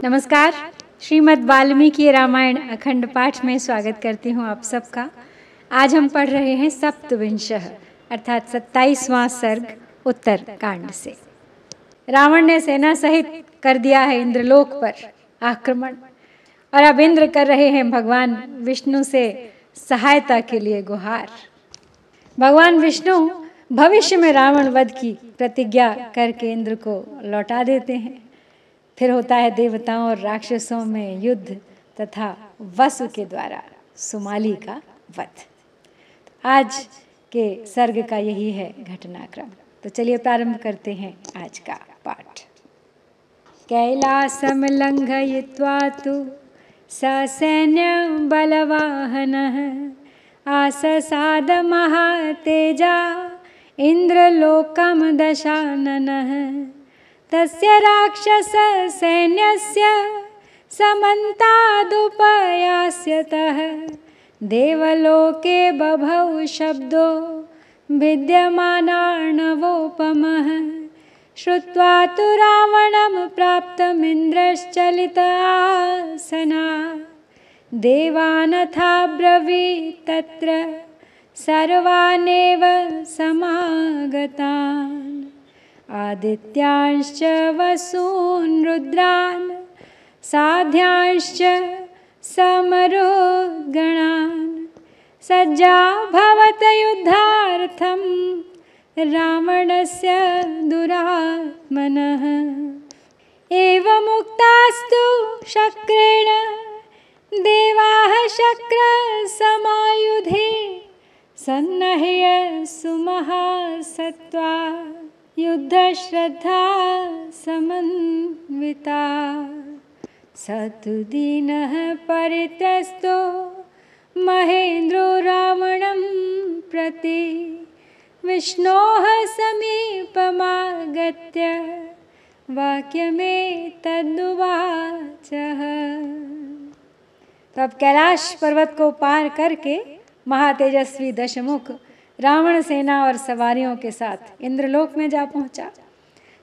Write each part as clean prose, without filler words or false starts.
नमस्कार। श्रीमद् वाल्मीकि रामायण अखंड पाठ में स्वागत करती हूँ आप सबका। आज हम पढ़ रहे हैं सप्तविंशः अर्थात 27वां सर्ग उत्तर कांड से। रावण ने सेना सहित कर दिया है इंद्रलोक पर आक्रमण और अब इंद्र कर रहे हैं भगवान विष्णु से सहायता के लिए गुहार। भगवान विष्णु भविष्य में रावण वध की प्रतिज्ञा करके इंद्र को लौटा देते हैं। फिर होता है देवताओं और राक्षसों में युद्ध तथा वसु के द्वारा सुमाली का वध। आज के सर्ग का यही है घटनाक्रम। तो चलिए प्रारंभ करते हैं आज का पाठ। कैलासम लंघयित्वा तु ससैन्यं बलवाहनः आससाद महातेजा इंद्रलोकं दशाननः तस्य राक्षस सैन्यस्य समन्तादुपयास्यतः देवलोके बभौ शब्दो भिद्यमानार्णवोपमः श्रुत्वा तु रावणं प्राप्तमिन्द्रश्चलितासना देवानथाब्रवीत् तत्र सर्वानेव समागतान् आदित्यांश्च वसून् रुद्रान् साध्यांश्च समरुद्गणान् सज्जाभवत युद्धार्थं रावणस्य दुरात्मनः एवमुक्तास्तु शक्रेण देवाः शक्रसमायुधे सन्नह्य सुमहासत्त्वा युद्धश्रद्धा समन्विता स तु दीनः परित्रस्तो महेन्द्रो रावणं प्रति विष्णोः समीपमागत्य वाक्यमेतदुवाचः। तो अब कैलाश पर्वत को पार करके महातेजस्वी दशमुख रावण सेना और सवारियों के साथ इंद्रलोक में जा पहुंचा।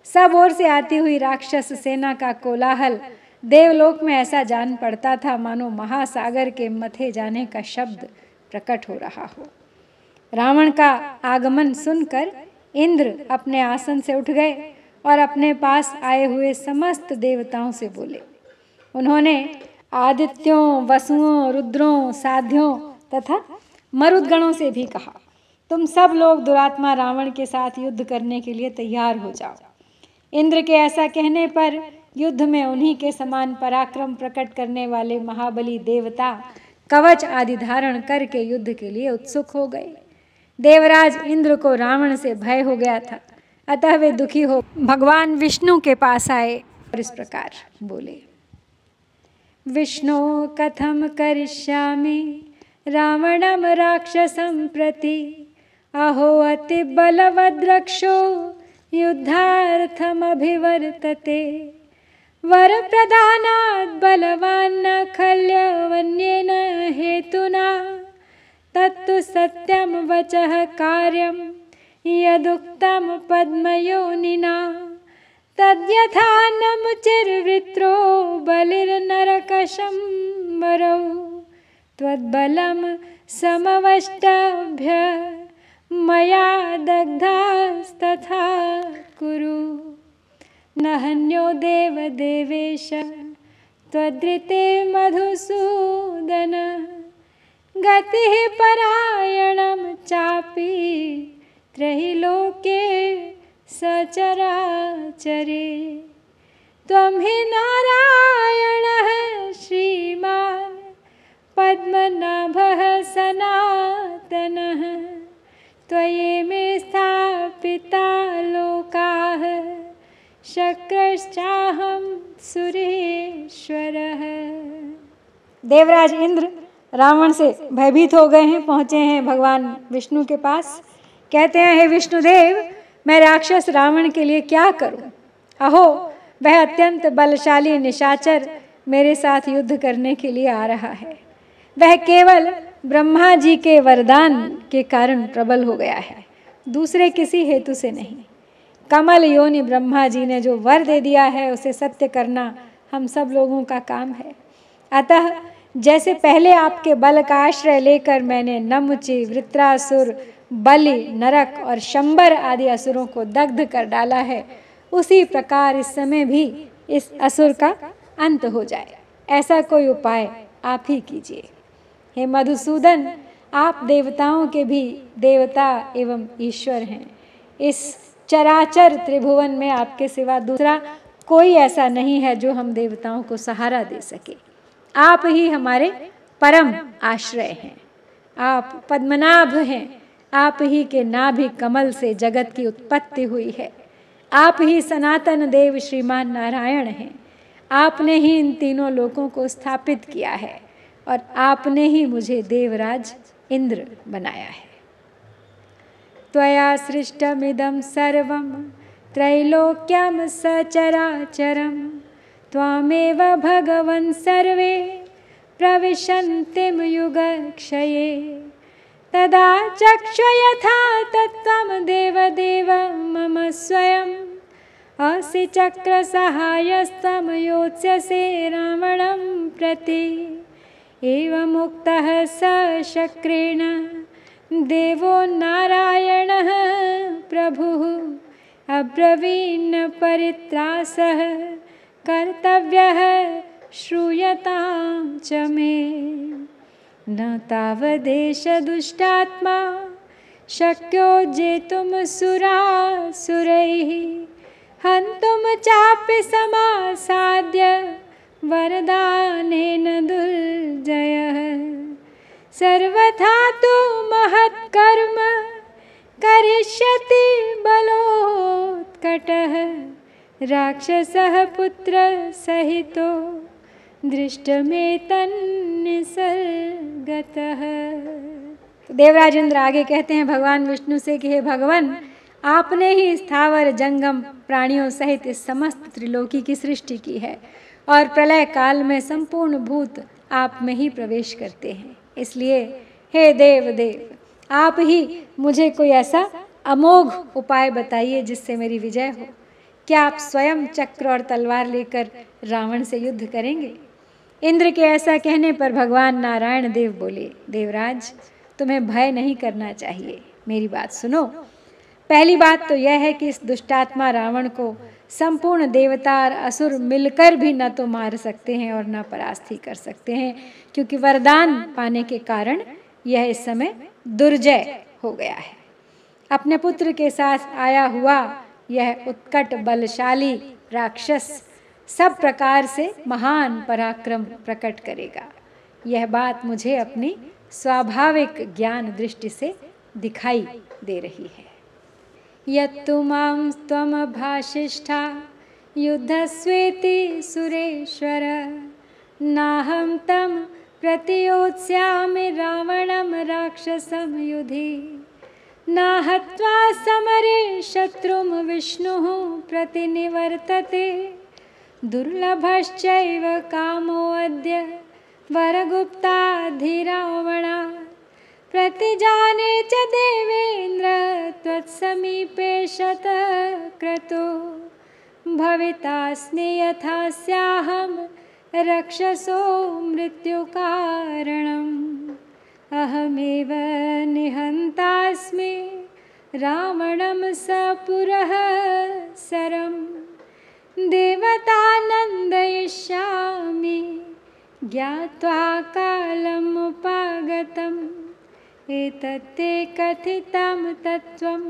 सब ओर से आती हुई राक्षस सेना का कोलाहल देवलोक में ऐसा जान पड़ता था मानो महासागर के मथे जाने का शब्द प्रकट हो रहा हो। रावण का आगमन सुनकर इंद्र अपने आसन से उठ गए और अपने पास आए हुए समस्त देवताओं से बोले। उन्होंने आदित्यों, वसुओं, रुद्रों, साध्यों तथा मरुद्गणों से भी कहा, तुम सब लोग दुरात्मा रावण के साथ युद्ध करने के लिए तैयार हो जाओ। इंद्र के ऐसा कहने पर युद्ध में उन्हीं के समान पराक्रम प्रकट करने वाले महाबली देवता कवच आदि धारण करके युद्ध के लिए उत्सुक हो गए। देवराज इंद्र को रावण से भय हो गया था, अतः वे दुखी हो भगवान विष्णु के पास आए और इस प्रकार बोले। विष्णु कथम करिष्यामि रावणं राक्षसं प्रति अहो अति बलवद्रक्षो युद्धार्थमभिवर्तते वरप्रदानात् बलवान् न खल्यवन्येन हेतुना तत्तु सत्यं वचः कार्यं यदुक्तं पद्मयोनिना तद्यथा नमुचिर्वृत्रो बलिर्नरकशंबरौ त्वद्बलं समवष्टभ्य मया दग्धास्तथा कुरु नहन्यो देवदेवेश त्वद्रिते मधुसूदन गतिः परायणं चापि त्रैलोके सचराचरे त्वं हि नारायणः श्रीमान् पद्मनाभः सनातनः त्वयि स्थापिता लोकाः शक्रश्चाहं सुरेश्वरः। देवराज इंद्र रावण से भयभीत हो गए हैं, पहुँचे हैं भगवान विष्णु के पास। कहते हैं, हे विष्णुदेव, मैं राक्षस रावण के लिए क्या करूं? अहो, वह अत्यंत बलशाली निशाचर मेरे साथ युद्ध करने के लिए आ रहा है। वह केवल ब्रह्मा जी के वरदान के कारण प्रबल हो गया है, दूसरे किसी हेतु से नहीं। कमल योनि ब्रह्मा जी ने जो वर दे दिया है उसे सत्य करना हम सब लोगों का काम है। अतः जैसे पहले आपके बल का आश्रय लेकर मैंने नमुचि, वृत्रासुर, बलि, नरक और शंबर आदि असुरों को दग्ध कर डाला है, उसी प्रकार इस समय भी इस असुर का अंत हो जाए, ऐसा कोई उपाय आप ही कीजिए। हे मधुसूदन, आप देवताओं के भी देवता एवं ईश्वर हैं। इस चराचर त्रिभुवन में आपके सिवा दूसरा कोई ऐसा नहीं है जो हम देवताओं को सहारा दे सके। आप ही हमारे परम आश्रय हैं। आप पद्मनाभ हैं। आप ही के नाभि कमल से जगत की उत्पत्ति हुई है। आप ही सनातन देव श्रीमान नारायण हैं। आपने ही इन तीनों लोकों को स्थापित किया है और आपने ही मुझे देवराज इंद्र बनाया है। त्वया सृष्टमिदं सर्वं त्रैलोक्यं सचराचरं त्वामेव भगवन् सर्वे प्रविशन्तिं युगक्षये तदा चक्ष यथा तत्त्वं देवदेव मम स्वयं असि चक्रसहायस्त्वं योत्स्यसे रावणं प्रति। एवमुक्तः स शक्रेण देवो नारायणः प्रभुः अब्रवीन् परित्रासः कर्तव्यः श्रूयतां च मे। न तावदेष दुष्टात्मा शक्यो जेतुं सुरासुरैः हन्तुं चापि समासाद्य वरदानेन दुर्जयः। सर्वथा तु महत्कर्म करिष्यति बलोत्कटः राक्षसः पुत्रसहितो दृष्टमेतन्निसर्गतः। देवराज इंद्र आगे कहते हैं भगवान विष्णु से कि हे भगवान, आपने ही स्थावर जंगम प्राणियों सहित इस समस्त त्रिलोकी की सृष्टि की है और प्रलय काल में संपूर्ण भूत आप में ही प्रवेश करते हैं। इसलिए हे देव देव, आप ही मुझे कोई ऐसा अमोघ उपाय बताइए जिससे मेरी विजय हो। क्या आप स्वयं चक्र और तलवार लेकर रावण से युद्ध करेंगे? इंद्र के ऐसा कहने पर भगवान नारायण देव बोले, देवराज, तुम्हें भय नहीं करना चाहिए। मेरी बात सुनो। पहली बात तो यह है कि इस दुष्टात्मा रावण को संपूर्ण देवता और असुर मिलकर भी न तो मार सकते हैं और न परास्त ही कर सकते हैं, क्योंकि वरदान पाने के कारण यह इस समय दुर्जय हो गया है। अपने पुत्र के साथ आया हुआ यह उत्कट बलशाली राक्षस सब प्रकार से महान पराक्रम प्रकट करेगा। यह बात मुझे अपनी स्वाभाविक ज्ञान दृष्टि से दिखाई दे रही है। यत्तु मां त्वम भाषिष्ठा युद्धस्वेति सुरेश्वर नाहं तं प्रतियोत्स्यामि रावणं राक्षसं युधि नाहत्वा समरे शत्रुं विष्णुः प्रतिनिवर्तते दुर्लभश्चैव कामोऽद्य वरगुप्ताधिरावणा प्रतिजाने च देवेन्द्र त्वत्समीपे शतक्रतो भवितास्मि यथा स्याहं रक्षसो मृत्युकारणम् अहमेव निहन्तास्मि रावणं सपुरः सरम् देवतानन्दयिष्यामि ज्ञात्वा कालमुपागतम् एतत्ते कथितं तत्त्वं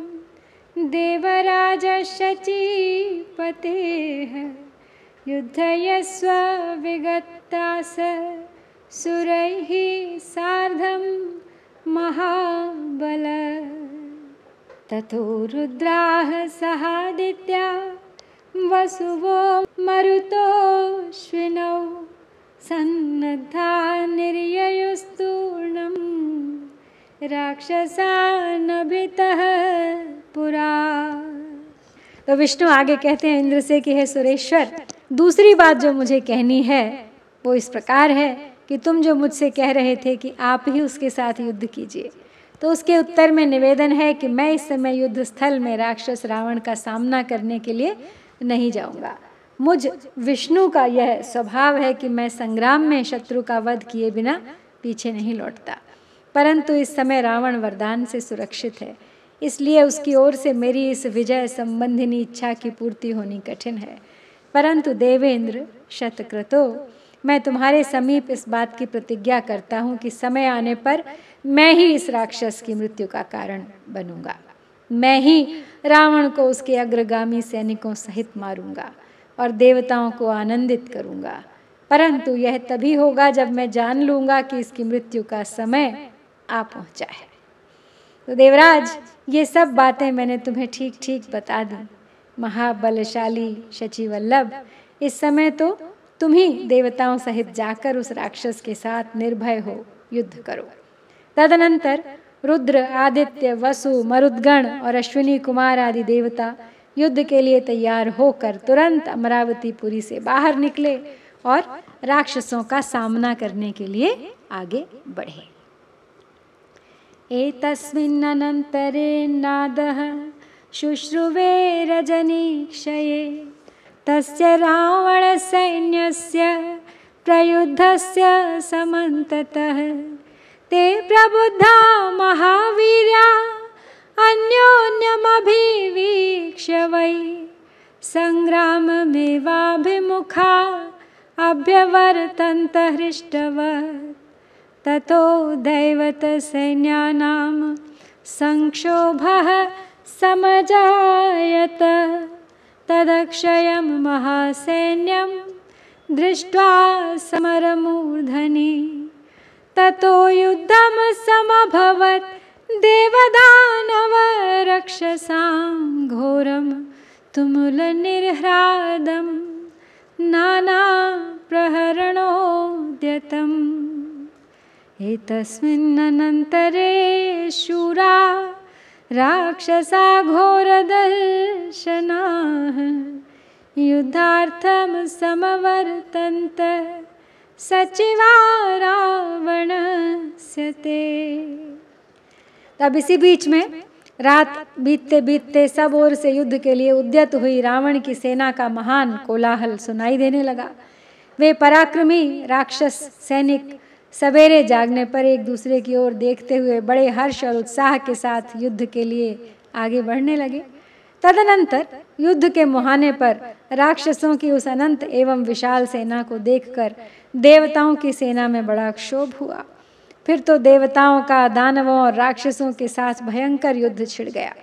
देवराज शचीपतेः युद्धयस्व विगतास सुरैः सार्धं महाबल ततो रुद्राः सहादित्या वसुवो मरुतोऽश्विनौ सन्नद्धा निर्ययुस्तूर्णम् राक्षसानभितः पुरा। तो विष्णु आगे कहते हैं इंद्र से कि हे सुरेश्वर, दूसरी बात जो मुझे कहनी है वो इस प्रकार है कि तुम जो मुझसे कह रहे थे कि आप ही उसके साथ युद्ध कीजिए, तो उसके उत्तर में निवेदन है कि मैं इस समय युद्ध स्थल में राक्षस रावण का सामना करने के लिए नहीं जाऊंगा। मुझ विष्णु का यह स्वभाव है कि मैं संग्राम में शत्रु का वध किए बिना पीछे नहीं लौटता, परंतु इस समय रावण वरदान से सुरक्षित है, इसलिए उसकी ओर से मेरी इस विजय संबंधिनी इच्छा की पूर्ति होनी कठिन है। परंतु देवेंद्र शतक्रतो, मैं तुम्हारे समीप इस बात की प्रतिज्ञा करता हूँ कि समय आने पर मैं ही इस राक्षस की मृत्यु का कारण बनूंगा। मैं ही रावण को उसके अग्रगामी सैनिकों सहित मारूंगा और देवताओं को आनंदित करूंगा, परंतु यह तभी होगा जब मैं जान लूंगा कि इसकी मृत्यु का समय आ पहुंचा है। तो देवराज, ये सब बातें मैंने तुम्हें ठीक ठीक बता दी। महाबलशाली शचीवल्लभ, इस समय तो तुम ही देवताओं सहित जाकर उस राक्षस के साथ निर्भय हो युद्ध करो। तदनंतर रुद्र, आदित्य, वसु, मरुद्गण और अश्विनी कुमार आदि देवता युद्ध के लिए तैयार होकर तुरंत अमरावतीपुरी से बाहर निकले और राक्षसों का सामना करने के लिए आगे बढ़े। एतस्मिन्नन्तरे नादः शुश्रुवे रजनीक्षये तस्य रावणसैन्यस्य प्रयुद्धस्य समन्ततः ते प्रबुद्धा महावीर्या अन्योन्यमभिवीक्ष्य वै संग्राममेवाभिमुखा अभ्यवर्तन्त हृष्टवत्। ततो दैवतसैन्यानां संक्षोभः समजायत तदक्षयं महासैन्यं दृष्ट्वा समरमूर्धनि। ततो युद्धं समभवत् देवदानवरक्षसां घोरं तुमुलनिर्ह्रादं नानाप्रहरणोद्यतम्। एतस्मिन्नन्तरे शूरा राक्षसा घोरदर्शनाः युद्धार्थं समवर्तन्त सचिवा रावणस्य ते। तब इसी बीच में रात बीतते बीतते सब ओर से युद्ध के लिए उद्यत हुई रावण की सेना का महान कोलाहल सुनाई देने लगा। वे पराक्रमी राक्षस सैनिक सवेरे जागने पर एक दूसरे की ओर देखते हुए बड़े हर्ष और उत्साह के साथ युद्ध के लिए आगे बढ़ने लगे। तदनंतर युद्ध के मुहाने पर राक्षसों की उस अनंत एवं विशाल सेना को देखकर देवताओं की सेना में बड़ा क्षोभ हुआ। फिर तो देवताओं का दानवों और राक्षसों के साथ भयंकर युद्ध छिड़ गया।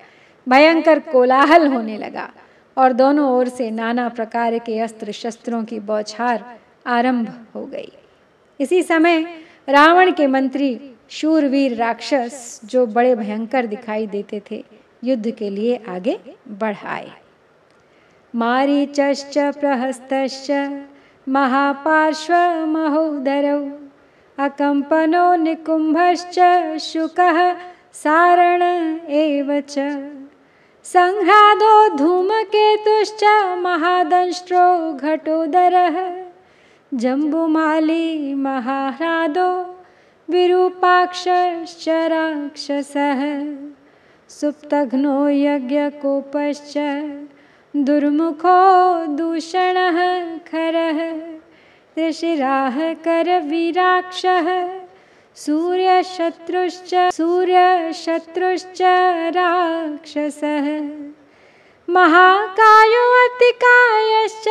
भयंकर कोलाहल होने लगा और दोनों ओर से नाना प्रकार के अस्त्र शस्त्रों की बौछार आरंभ हो गई। इसी समय रावण के मंत्री शूरवीर राक्षस, जो बड़े भयंकर दिखाई देते थे, युद्ध के लिए आगे बढ़ आए। मारीचश्च प्रहस्तश्च महापार्श्वमहोदरौ अकम्पनो निकुम्भश्च शुकः सारण एव च संह्रादो धूमकेतुश्च महादंष्ट्रो घटोदरः जम्बुमाली महाह्रादो विरूपाक्षश्च राक्षसः सुप्तघ्नो यज्ञकोपश्च दुर्मुखो दूषणः खरः ऋषिराः करवीराक्षः सूर्यशत्रुश्च राक्षसः महाकायो अतिकायश्च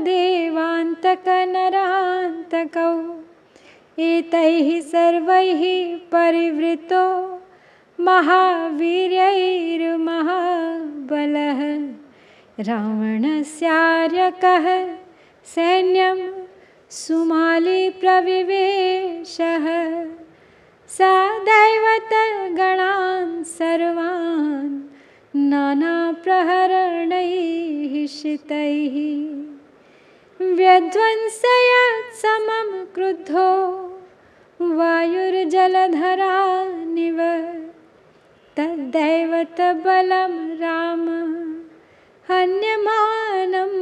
देवान्तकनरान्तकौ एतैः सर्वैः परिवृतो महावीर्यैर्महाबलः रावणस्यार्यकः सैन्यं सुमाली प्रविवेशः स दैवतगणान् सर्वान् नानाप्रहरणैः शितैः व्यध्वंसयत् समं क्रुद्धो वायुर्जलधरानिव तद्दैवतबलं राम हन्यमानं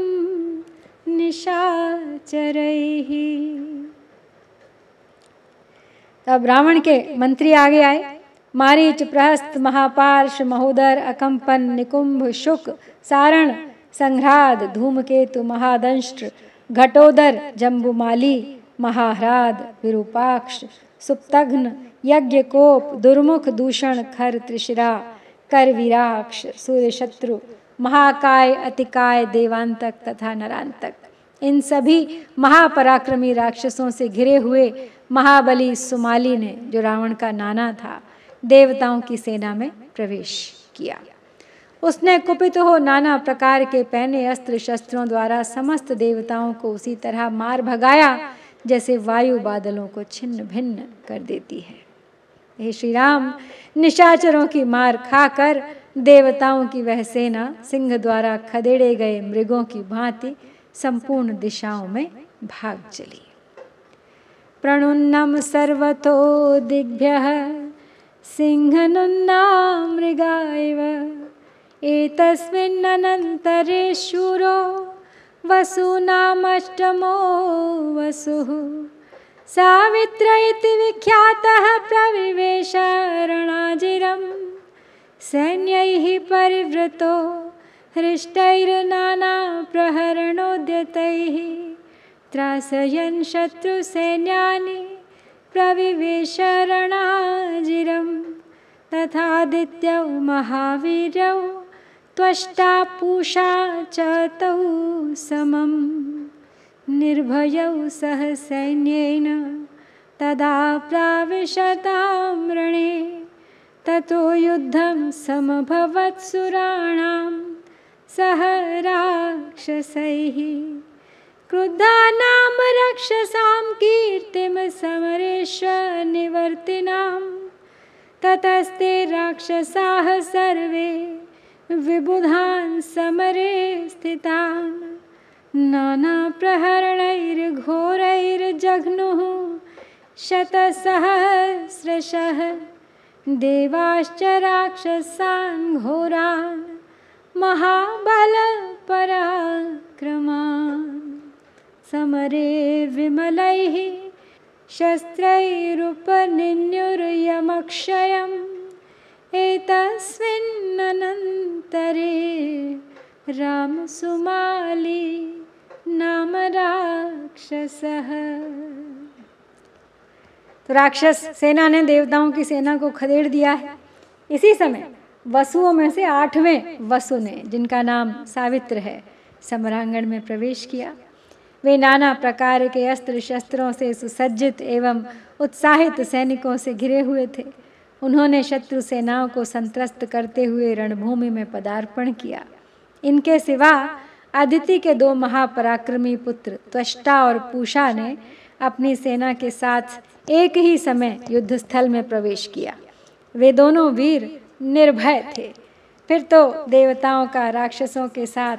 निशाचरैः। तब रावण के मंत्री आगे आए। मारीच, प्रहस्त, महापार्श, महोदर, अकंपन, निकुंभ, शुक, सारण संघ्राद धूमकेतु महादंष्ट्र घटोदर जम्बुमाली महाह्राद विरूपाक्ष सुप्तघ्न यज्ञकोप दुर्मुख दूषण खर त्रिशिरा करवीराक्ष सूर्यशत्रु महाकाय अतिकाय देवांतक तथा नरांतक, इन सभी महापराक्रमी राक्षसों से घिरे हुए महाबली सुमाली ने, जो रावण का नाना था, देवताओं की सेना में प्रवेश किया। उसने कुपित हो नाना प्रकार के पहने अस्त्र शस्त्रों द्वारा समस्त देवताओं को उसी तरह मार भगाया जैसे वायु बादलों को छिन्न भिन्न कर देती है। हे श्री राम, निशाचरों की मार खाकर देवताओं की वह सेना सिंह द्वारा खदेड़े गए मृगों की भांति संपूर्ण दिशाओं में भाग चली। प्रणुन्नम सर्वतो दिग्भ्यः सिंहनुन्ना मृगाइव एतस्मिन्नन्तरे शूरो वसूनामष्टमो वसुः सावित्र इति विख्यातः प्रविवेश रणाजिरं सैन्यैः परिवृतो हृष्टैर्नाना प्रहरणोद्यतैः त्रासयन् शत्रुसैन्यानि प्रविवेश रणाजिरं तथादित्यौ महावीर्यौ त्वष्टा पूषा च तौ समं निर्भयौ सह सैन्येन तदा प्राविशतां रणे ततो युद्धं समभवत्सुराणां सह राक्षसैः क्रुद्धानां राक्षसां कीर्तिं समरेश्वरनिवर्तिनां ततस्ते राक्षसाः सर्वे विबुधान् समरे स्थितान् नानाप्रहरणैर्घोरैर्जघ्नुः शतसहस्रशः देवाश्च राक्षसान् घोरान् महाबलपराक्रमान् समरे विमलैः शस्त्रैरुपनिन्युर्यमक्षयम् एतस्मिन्नन्तरे रामसुमाली नाम राक्षसः। तो राक्षस सेना ने देवताओं की सेना को खदेड़ दिया है। इसी समय वसुओं में से 8वें वसु ने, जिनका नाम सावित्र है, समरांगण में प्रवेश किया। वे नाना प्रकार के अस्त्र शस्त्रों से सुसज्जित एवं उत्साहित सैनिकों से घिरे हुए थे। उन्होंने शत्रु सेनाओं को संत्रस्त करते हुए रणभूमि में पदार्पण किया। इनके सिवा अदिति के 2 महापराक्रमी पुत्र त्वष्टा और पूषा ने अपनी सेना के साथ एक ही समय युद्ध स्थल में प्रवेश किया। वे दोनों वीर निर्भय थे। फिर तो देवताओं का राक्षसों के साथ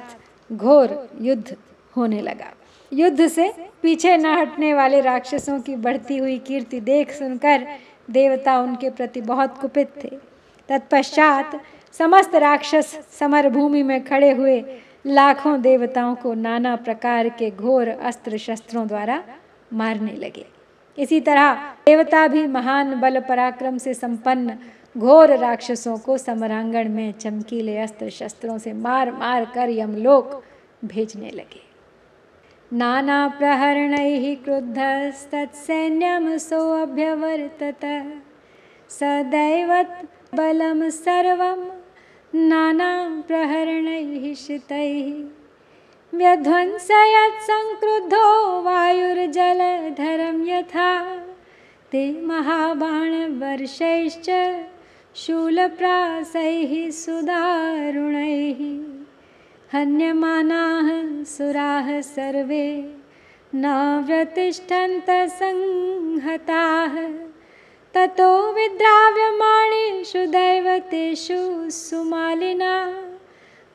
घोर युद्ध होने लगा। युद्ध से पीछे न हटने वाले राक्षसों की बढ़ती हुई कीर्ति देख सुनकर देवता उनके प्रति बहुत कुपित थे। तत्पश्चात समस्त राक्षस समर भूमि में खड़े हुए लाखों देवताओं को नाना प्रकार के घोर अस्त्र शस्त्रों द्वारा मारने लगे। इसी तरह देवता भी महान बल पराक्रम से संपन्न घोर राक्षसों को समरांगण में चमकीले अस्त्र शस्त्रों से मार मार कर यमलोक भेजने लगे। नाना प्रहरणैः क्रुद्धस्तत्सैन्यं सोऽभ्यवर्तत सदैवत् बलं सर्वं नाना प्रहरणैः शितैः व्यध्वंसयत् संक्रुद्धो वायुर्जलधरं यथा ते महाबाणवर्षैश्च शूलप्रासैः सुदारुणैः हन्यमानाः सुराः सर्वे न व्यतिष्ठन्त संहताः ततो विद्राव्यमाणेषु दैवतेषु सुमालिना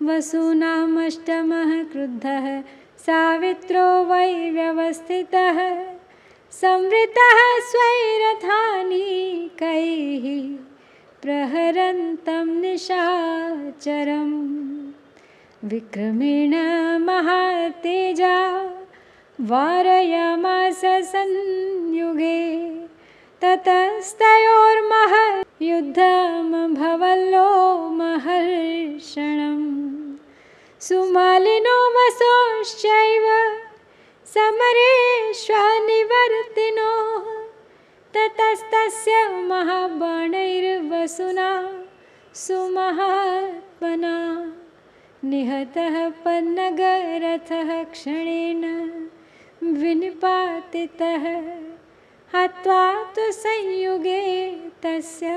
वसूनामष्टमः क्रुद्धः सावित्रो वै व्यवस्थितः संवृतः स्वैरथानीकैः प्रहरन्तं निशाचरम् विक्रमेण महातेजा वारयामास संयुगे ततस्तयोर्महद्युद्धमभवल्लो महर्षणम् सुमालिनो वसोश्चैव समरेष्वनिवर्तिनो ततस्तस्य महाबाणैर्वसुना सुमहात्मना निहतः पन्नगरथः क्षणेन विनिपातितः हत्वा तु संयुगे तस्य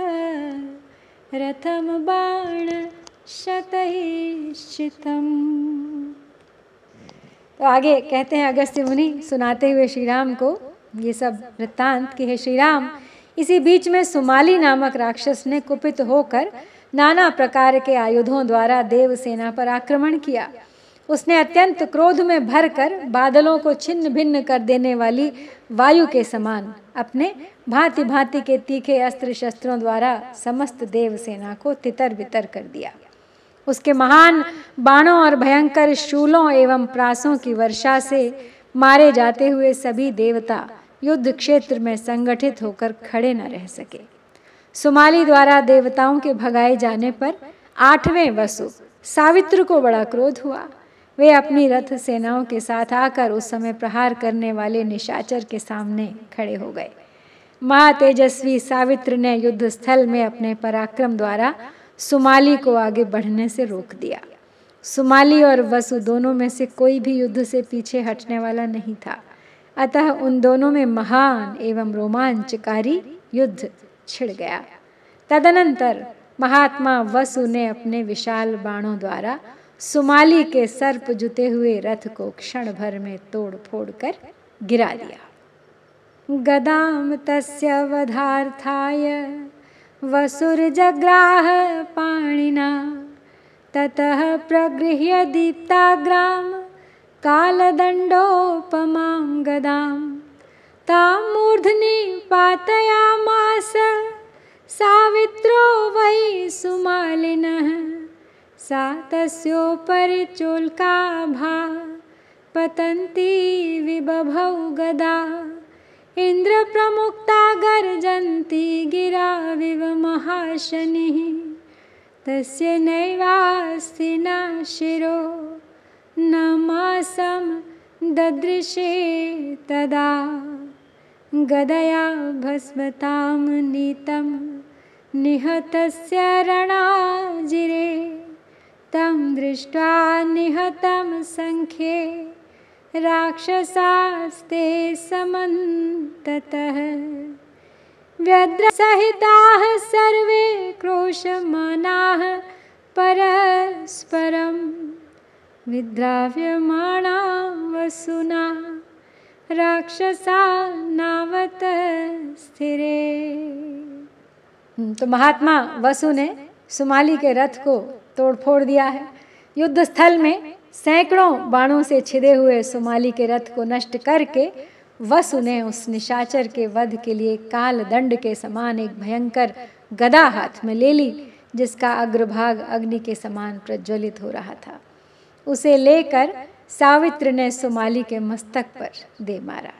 रथं बाणशतैश्चितम्। तो आगे कहते हैं अगस्त्य मुनि सुनाते हुए श्री राम को ये सब वृत्तांत कि हे श्री राम, इसी बीच में सुमाली नामक राक्षस ने कुपित होकर नाना प्रकार के आयुधों द्वारा देवसेना पर आक्रमण किया। उसने अत्यंत क्रोध में भरकर बादलों को छिन्न भिन्न कर देने वाली वायु के समान अपने भांति भांति के तीखे अस्त्र शस्त्रों द्वारा समस्त देवसेना को तितर बितर कर दिया। उसके महान बाणों और भयंकर शूलों एवं प्रासों की वर्षा से मारे जाते हुए सभी देवता युद्ध क्षेत्र में संगठित होकर खड़े न रह सके। सुमाली द्वारा देवताओं के भगाए जाने पर 8वें वसु सावित्र को बड़ा क्रोध हुआ। वे अपनी रथ सेनाओं के साथ आकर उस समय प्रहार करने वाले निशाचर के सामने खड़े हो गए। महातेजस्वी सावित्र ने युद्ध स्थल में अपने पराक्रम द्वारा सुमाली को आगे बढ़ने से रोक दिया। सुमाली और वसु दोनों में से कोई भी युद्ध से पीछे हटने वाला नहीं था, अतः उन दोनों में महान एवं रोमांचकारी युद्ध छिड़ गया। तदनंतर महात्मा वसु ने अपने विशाल बाणों द्वारा सुमाली के सर्प जुते हुए रथ को क्षण भर में तोड़ फोड़ कर गिरा दिया। गदाम तस्य वधार्थाय वसुर्जग्राह पाणिना ततः प्रगृह्य दीप्ताग्राम कालदंडोपमां गदाम तां मूर्धनि पातयामास सावित्रो वै सुमालिनः सा तस्योपरि चोल्काभा पतन्ती विबभौ गदा इन्द्रप्रमुक्ता गर्जन्ती गिराविव महाशनिः तस्य नैवास्ति न शिरो न मासं ददृशे तदा गदया भस्मतां नीतं निहतस्य रणाजिरे तं दृष्ट्वा निहतं संख्ये राक्षसास्ते समन्ततः व्यद्रसहिताः सर्वे क्रोशमानाः परस्परं विद्राव्यमाणा वसुना राक्षसा नावत स्थिरे। तो महात्मा वसु ने सुमाली के रथ को तोड़फोड़ दिया है। युद्ध स्थल में सैकड़ों बाणों से छिदे हुए सुमाली के रथ को नष्ट करके वसु ने उस निशाचर के वध के लिए काल दंड के समान एक भयंकर गदा हाथ में ले ली, जिसका अग्रभाग अग्नि के समान प्रज्वलित हो रहा था। उसे लेकर सावित्र ने सुमाली के मस्तक पर दे मारा।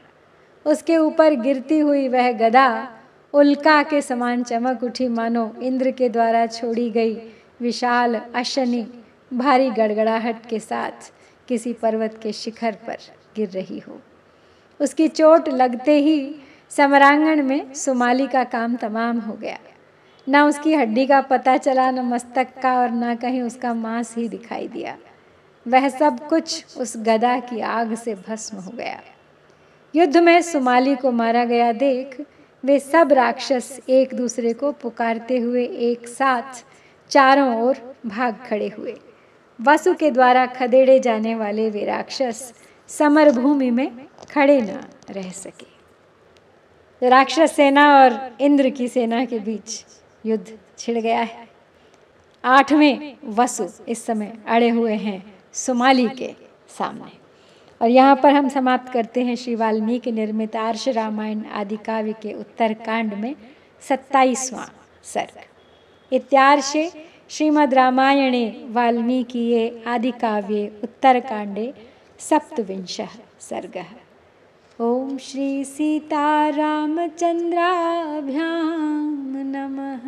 उसके ऊपर गिरती हुई वह गदा उल्का के समान चमक उठी, मानो इंद्र के द्वारा छोड़ी गई विशाल अशनि भारी गड़गड़ाहट के साथ किसी पर्वत के शिखर पर गिर रही हो। उसकी चोट लगते ही समरांगण में सुमाली का काम तमाम हो गया। न उसकी हड्डी का पता चला, न मस्तक का, और न कहीं उसका मांस ही दिखाई दिया। वह सब कुछ उस गदा की आग से भस्म हो गया। युद्ध में सुमाली को मारा गया देख वे सब राक्षस एक दूसरे को पुकारते हुए एक साथ चारों ओर भाग खड़े हुए। वसु के द्वारा खदेड़े जाने वाले वे राक्षस समर भूमि में खड़े न रह सके। राक्षस सेना और इंद्र की सेना के बीच युद्ध छिड़ गया है। 8वें वसु इस समय अड़े हुए हैं सुमाली के सामने। और यहाँ पर हम समाप्त करते हैं श्री वाल्मीकि निर्मित आर्ष रामायण आदि काव्य के उत्तर कांड में 27वां सर्ग। इत्यार्षे श्रीमद् रामायणे वाल्मीकिये आदि काव्ये उत्तर कांडे 27वां सर्गः। ओम श्री सीतारामचंद्राभ्यां नमः।